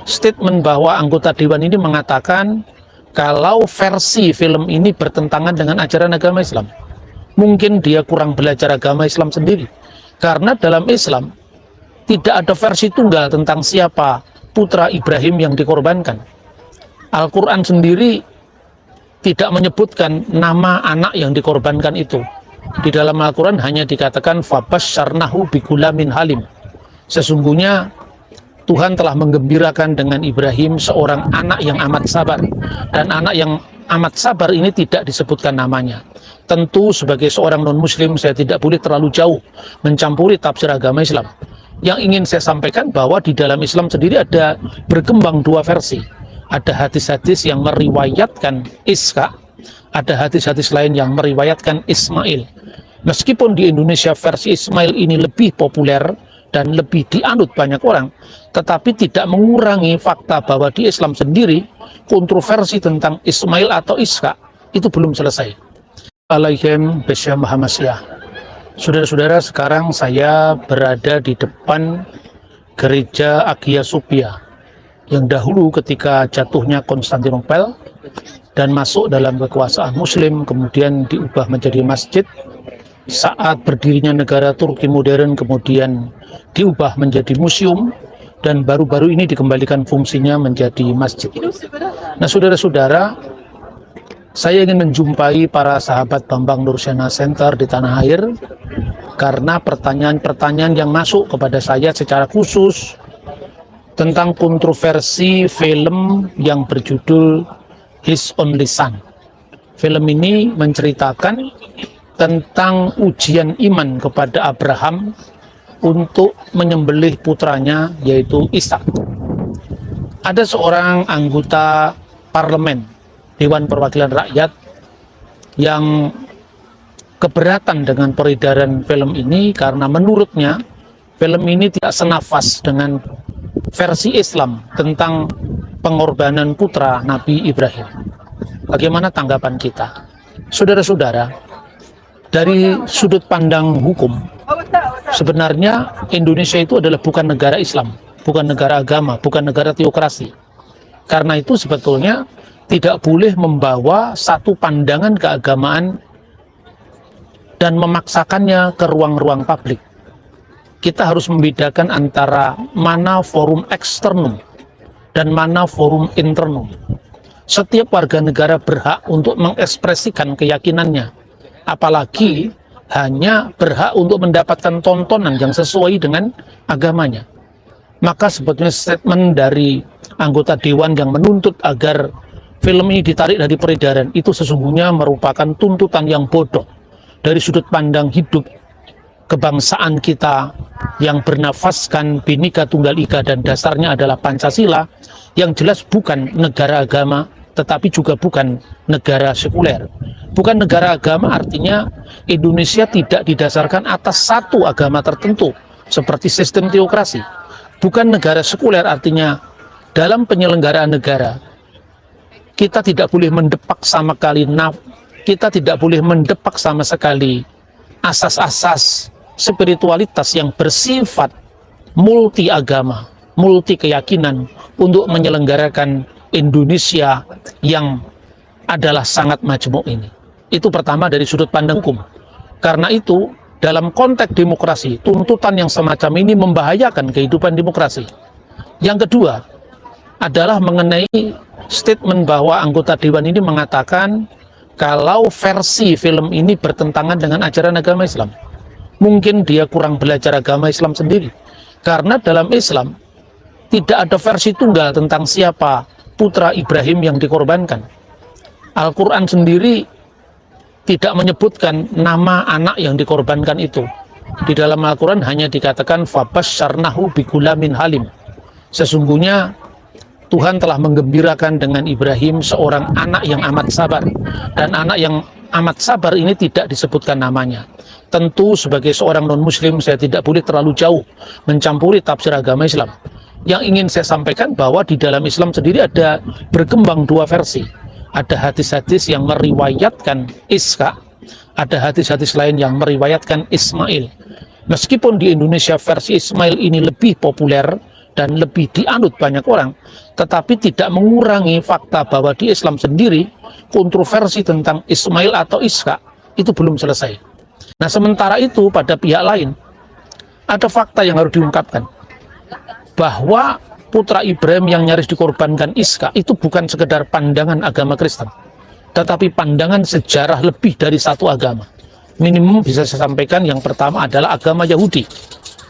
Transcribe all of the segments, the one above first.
statement bahwa anggota Dewan ini mengatakan kalau versi film ini bertentangan dengan ajaran agama Islam. Mungkin dia kurang belajar agama Islam sendiri. Karena dalam Islam tidak ada versi tunggal tentang siapa putra Ibrahim yang dikorbankan. Al-Quran sendiri tidak menyebutkan nama anak yang dikorbankan itu. Di dalam Al-Quran hanya dikatakan fabasyarnahu bigulamin halim. Sesungguhnya Tuhan telah menggembirakan dengan Ibrahim seorang anak yang amat sabar. Dan anak yang amat sabar ini tidak disebutkan namanya. Tentu sebagai seorang non-muslim saya tidak boleh terlalu jauh mencampuri tafsir agama Islam. Yang ingin saya sampaikan bahwa di dalam Islam sendiri ada berkembang dua versi. Ada hadis-hadis yang meriwayatkan Ishak, ada hadis-hadis lain yang meriwayatkan Ismail. Meskipun di Indonesia versi Ismail ini lebih populer dan lebih dianut banyak orang, tetapi tidak mengurangi fakta bahwa di Islam sendiri kontroversi tentang Ismail atau Ishak itu belum selesai. Alaihim Besya Muhammadiyah. Saudara-saudara, sekarang saya berada di depan gereja Hagia Sophia yang dahulu ketika jatuhnya Konstantinopel dan masuk dalam kekuasaan Muslim kemudian diubah menjadi masjid. Saat berdirinya negara Turki modern kemudian diubah menjadi museum dan baru-baru ini dikembalikan fungsinya menjadi masjid. Nah, saudara-saudara, saya ingin menjumpai para sahabat Bambang Nursena Center di tanah air karena pertanyaan-pertanyaan yang masuk kepada saya secara khusus tentang kontroversi film yang berjudul His Only Son. Film ini menceritakan tentang ujian iman kepada Abraham untuk menyembelih putranya yaitu Ishak. Ada seorang anggota parlemen Dewan Perwakilan Rakyat yang keberatan dengan peredaran film ini karena menurutnya film ini tidak senafas dengan versi Islam tentang pengorbanan putra Nabi Ibrahim. Bagaimana tanggapan kita? Saudara-saudara, dari sudut pandang hukum, sebenarnya Indonesia itu adalah bukan negara Islam, bukan negara agama, bukan negara teokrasi. Karena itu sebetulnya tidak boleh membawa satu pandangan keagamaan dan memaksakannya ke ruang-ruang publik. Kita harus membedakan antara mana forum eksternum dan mana forum internum. Setiap warga negara berhak untuk mengekspresikan keyakinannya, apalagi hanya berhak untuk mendapatkan tontonan yang sesuai dengan agamanya. Maka sebetulnya statement dari anggota dewan yang menuntut agar film ini ditarik dari peredaran itu sesungguhnya merupakan tuntutan yang bodoh dari sudut pandang hidup kebangsaan kita yang bernafaskan Bhinneka Tunggal Ika dan dasarnya adalah Pancasila, yang jelas bukan negara agama tetapi juga bukan negara sekuler. Bukan negara agama artinya Indonesia tidak didasarkan atas satu agama tertentu seperti sistem teokrasi. Bukan negara sekuler artinya dalam penyelenggaraan negara kita tidak boleh mendepak sama sekali kita tidak boleh mendepak sama sekali asas-asas spiritualitas yang bersifat multi agama, multi keyakinan untuk menyelenggarakan Indonesia yang adalah sangat majmuk ini. Itu pertama dari sudut pandang hukum. Karena itu dalam konteks demokrasi, tuntutan yang semacam ini membahayakan kehidupan demokrasi. Yang kedua adalah mengenai statement bahwa anggota dewan ini mengatakan kalau versi film ini bertentangan dengan ajaran agama Islam. Mungkin dia kurang belajar agama Islam sendiri. Karena dalam Islam tidak ada versi tunggal tentang siapa putra Ibrahim yang dikorbankan. Al-Quran sendiri tidak menyebutkan nama anak yang dikorbankan itu. Di dalam Al-Quran hanya dikatakan fabasyarnahu bigulamin halim. Sesungguhnya Tuhan telah menggembirakan dengan Ibrahim seorang anak yang amat sabar. Dan anak yang amat sabar ini tidak disebutkan namanya. Tentu sebagai seorang non-muslim saya tidak boleh terlalu jauh mencampuri tafsir agama Islam. Yang ingin saya sampaikan bahwa di dalam Islam sendiri ada berkembang dua versi. Ada hadis-hadis yang meriwayatkan Ishak, ada hadis-hadis lain yang meriwayatkan Ismail. Meskipun di Indonesia versi Ismail ini lebih populer dan lebih dianut banyak orang, tetapi tidak mengurangi fakta bahwa di Islam sendiri kontroversi tentang Ismail atau Ishak itu belum selesai. Nah, sementara itu pada pihak lain ada fakta yang harus diungkapkan, bahwa putra Ibrahim yang nyaris dikorbankan Ishak itu bukan sekedar pandangan agama Kristen, tetapi pandangan sejarah lebih dari satu agama. Minimum bisa saya sampaikan, yang pertama adalah agama Yahudi,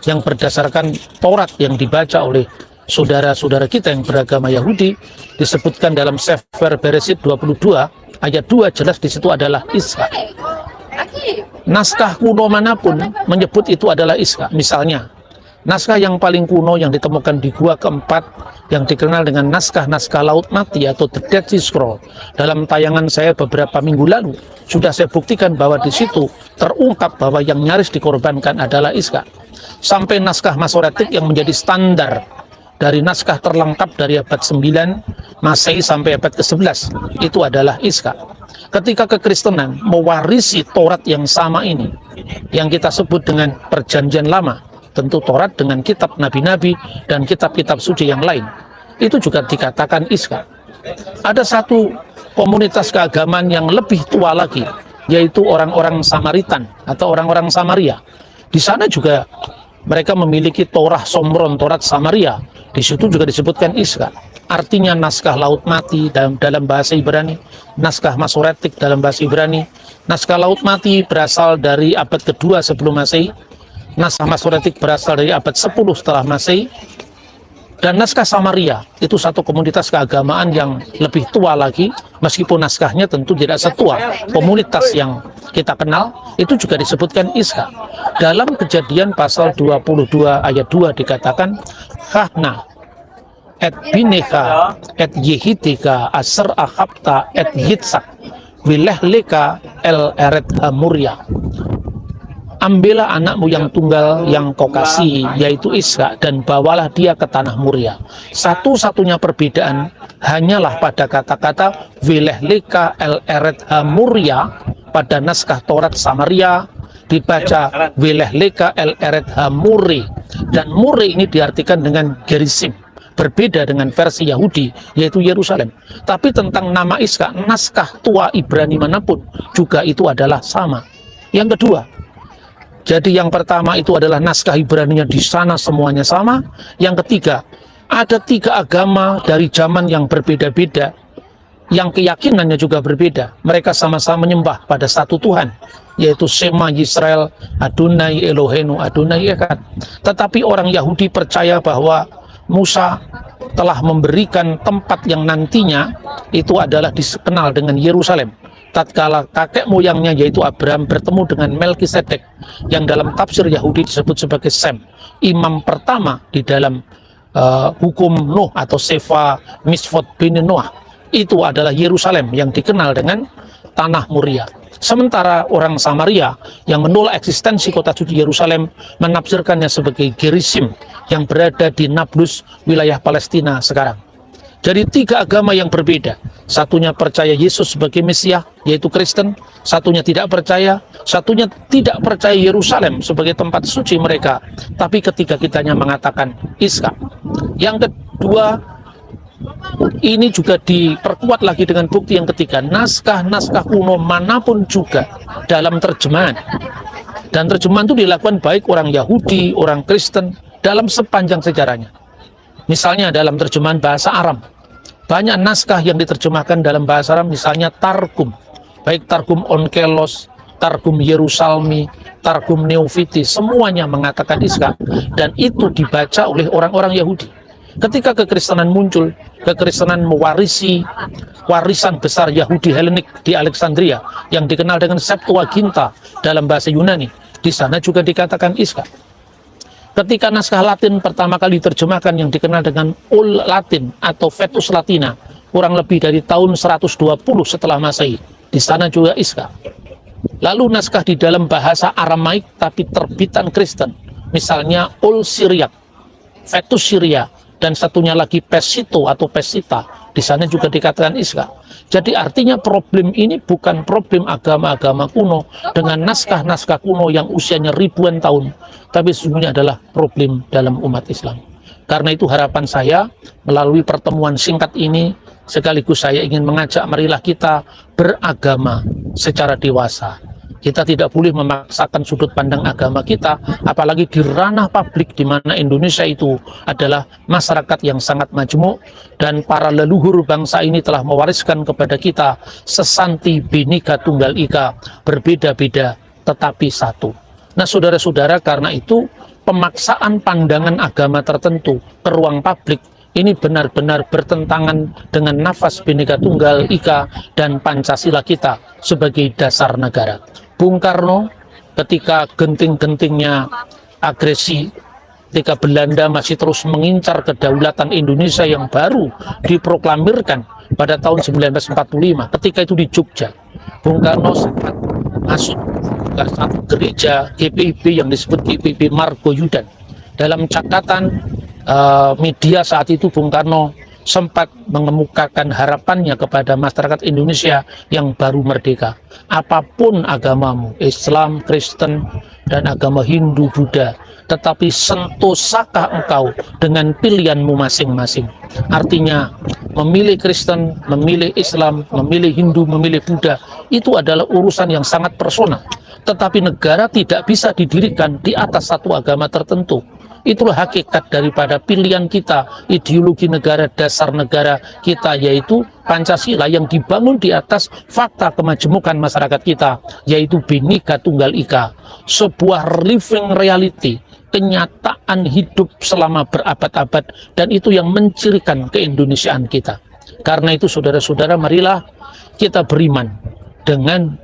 yang berdasarkan Taurat yang dibaca oleh saudara-saudara kita yang beragama Yahudi, disebutkan dalam Sefer Bereshit 22 ayat 2, jelas di situ adalah Ishak. Naskah kuno manapun menyebut itu adalah Ishak. Misalnya, naskah yang paling kuno yang ditemukan di gua keempat yang dikenal dengan naskah-naskah Laut Mati atau The Dead Sea Scroll, dalam tayangan saya beberapa minggu lalu sudah saya buktikan bahwa di situ terungkap bahwa yang nyaris dikorbankan adalah Ishak. Sampai naskah Masoretik yang menjadi standar dari naskah terlengkap dari abad 9 Masehi sampai abad ke-11 itu adalah Ishak. Ketika kekristenan mewarisi Taurat yang sama ini, yang kita sebut dengan Perjanjian Lama, tentu Taurat dengan kitab nabi-nabi dan kitab-kitab suci yang lain, itu juga dikatakan Ishak. Ada satu komunitas keagamaan yang lebih tua lagi, yaitu orang-orang Samaritan atau orang-orang Samaria. Di sana juga mereka memiliki Torah Somron, Taurat Samaria. Di situ juga disebutkan Ishak. Artinya naskah Laut Mati dalam bahasa Ibrani, naskah Masoretik dalam bahasa Ibrani. Naskah Laut Mati berasal dari abad kedua sebelum Masehi. Naskah Masoretik berasal dari abad 10 setelah Masehi. Dan naskah Samaria itu satu komunitas keagamaan yang lebih tua lagi, meskipun naskahnya tentu tidak setua komunitas yang kita kenal. Itu juga disebutkan Ishak. Dalam Kejadian pasal 22 ayat 2 dikatakan, Khahna et bineka et yehidika aser akhabta et yitsak wilehleka el eret hamuria. Ambillah anakmu yang tunggal yang kau kasih, yaitu Ishak, dan bawalah dia ke tanah Muria. Satu-satunya perbedaan hanyalah pada kata-kata wilehleka el eret hamuria. Pada naskah Taurat Samaria dibaca wilehleka el eret hamuri, dan muri ini diartikan dengan gerisim, berbeda dengan versi Yahudi yaitu Yerusalem. Tapi tentang nama Ishak, naskah tua Ibrani manapun juga itu adalah sama. Yang kedua, jadi yang pertama itu adalah naskah Ibraninya di sana semuanya sama. Yang ketiga, ada 3 agama dari zaman yang berbeda-beda, yang keyakinannya juga berbeda. Mereka sama-sama menyembah pada satu Tuhan, yaitu Shema Yisrael, Adonai Eloheinu, Adonai Echad. Tetapi orang Yahudi percaya bahwa Musa telah memberikan tempat yang nantinya itu adalah dikenal dengan Yerusalem. Tatkala kakek moyangnya yaitu Abraham bertemu dengan Melkisedek, yang dalam tafsir Yahudi disebut sebagai Sem, imam pertama di dalam hukum Nuh atau Sefa Misfot bin Noah, itu adalah Yerusalem yang dikenal dengan tanah Muria. Sementara orang Samaria yang menolak eksistensi kota suci Yerusalem menafsirkannya sebagai Gerisim yang berada di Nablus, wilayah Palestina sekarang. Jadi 3 agama yang berbeda. Satunya percaya Yesus sebagai Mesias, yaitu Kristen. Satunya tidak percaya. Satunya tidak percaya Yerusalem sebagai tempat suci mereka. Tapi ketika kitanya mengatakan Ishak. Yang kedua, ini juga diperkuat lagi dengan bukti yang ketiga. Naskah-naskah kuno manapun juga dalam terjemahan. Dan terjemahan itu dilakukan baik orang Yahudi, orang Kristen, dalam sepanjang sejarahnya. Misalnya dalam terjemahan bahasa Aram, banyak naskah yang diterjemahkan dalam bahasa Aram, misalnya Targum, baik Targum Onkelos, Targum Yerusalmi, Targum Neofiti, semuanya mengatakan Ishak, dan itu dibaca oleh orang-orang Yahudi. Ketika kekristenan muncul, kekristenan mewarisi warisan besar Yahudi Helenik di Alexandria yang dikenal dengan Septuaginta dalam bahasa Yunani. Di sana juga dikatakan Ishak. Ketika naskah Latin pertama kali diterjemahkan yang dikenal dengan Old Latin atau Vetus Latina, kurang lebih dari tahun 120 setelah Masehi, di sana juga Ishak. Lalu naskah di dalam bahasa Aramaik tapi terbitan Kristen, misalnya Old Syriac, Vetus Syria, dan satunya lagi Pesito atau Pesita, di sana juga dikatakan Ishak. Jadi artinya problem ini bukan problem agama-agama kuno dengan naskah-naskah kuno yang usianya ribuan tahun, tapi sesungguhnya adalah problem dalam umat Islam. Karena itu harapan saya melalui pertemuan singkat ini, sekaligus saya ingin mengajak marilah kita beragama secara dewasa. Kita tidak boleh memaksakan sudut pandang agama kita, apalagi di ranah publik di mana Indonesia itu adalah masyarakat yang sangat majemuk, dan para leluhur bangsa ini telah mewariskan kepada kita sesanti Bhinneka Tunggal Ika, berbeda-beda tetapi satu. Nah saudara-saudara, karena itu pemaksaan pandangan agama tertentu ke ruang publik ini benar-benar bertentangan dengan nafas Bhinneka Tunggal Ika dan Pancasila kita sebagai dasar negara. Bung Karno ketika genting-gentingnya agresi, ketika Belanda masih terus mengincar kedaulatan Indonesia yang baru diproklamirkan pada tahun 1945, ketika itu di Jogja, Bung Karno sempat masuk ke satu gereja GPIB yang disebut GPIB Margoyudan. Dalam catatan media saat itu, Bung Karno sempat mengemukakan harapannya kepada masyarakat Indonesia yang baru merdeka. Apapun agamamu, Islam, Kristen, dan agama Hindu, Buddha, tetapi sentosakah engkau dengan pilihanmu masing-masing. Artinya, memilih Kristen, memilih Islam, memilih Hindu, memilih Buddha, itu adalah urusan yang sangat personal. Tetapi negara tidak bisa didirikan di atas satu agama tertentu. Itulah hakikat daripada pilihan kita, ideologi negara, dasar negara kita, yaitu Pancasila yang dibangun di atas fakta kemajemukan masyarakat kita, yaitu Bhinneka Tunggal Ika, sebuah living reality, kenyataan hidup selama berabad-abad, dan itu yang mencirikan keindonesiaan kita. Karena itu saudara-saudara, marilah kita beriman dengan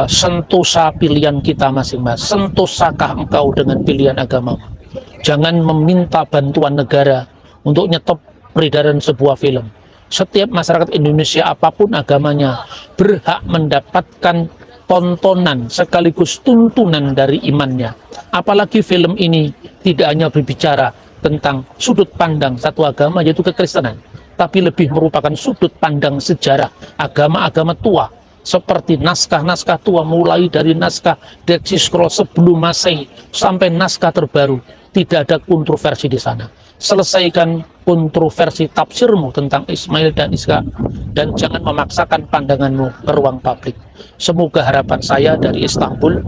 sentosa pilihan kita masing-masing. Sentosakah engkau dengan pilihan agamamu? Jangan meminta bantuan negara untuk nyetop peredaran sebuah film. Setiap masyarakat Indonesia apapun agamanya berhak mendapatkan tontonan sekaligus tuntunan dari imannya. Apalagi film ini tidak hanya berbicara tentang sudut pandang satu agama, yaitu kekristenan, tapi lebih merupakan sudut pandang sejarah agama-agama tua, seperti naskah-naskah tua, mulai dari naskah Dead Sea Scrolls sebelum Masehi sampai naskah terbaru. Tidak ada kontroversi di sana. Selesaikan kontroversi tafsirmu tentang Ismail dan Ishak, dan jangan memaksakan pandanganmu ke ruang publik. Semoga harapan saya dari Istanbul,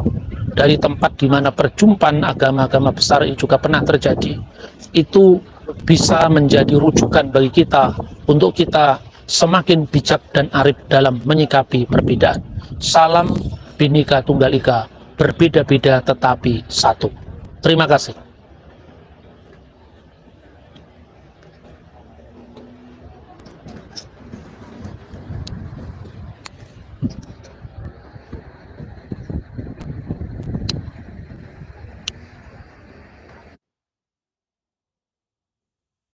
dari tempat di mana perjumpaan agama-agama besar ini juga pernah terjadi, itu bisa menjadi rujukan bagi kita untuk kita semakin bijak dan arif dalam menyikapi perbedaan. Salam Bhinneka Tunggal Ika, berbeda-beda tetapi satu. Terima kasih.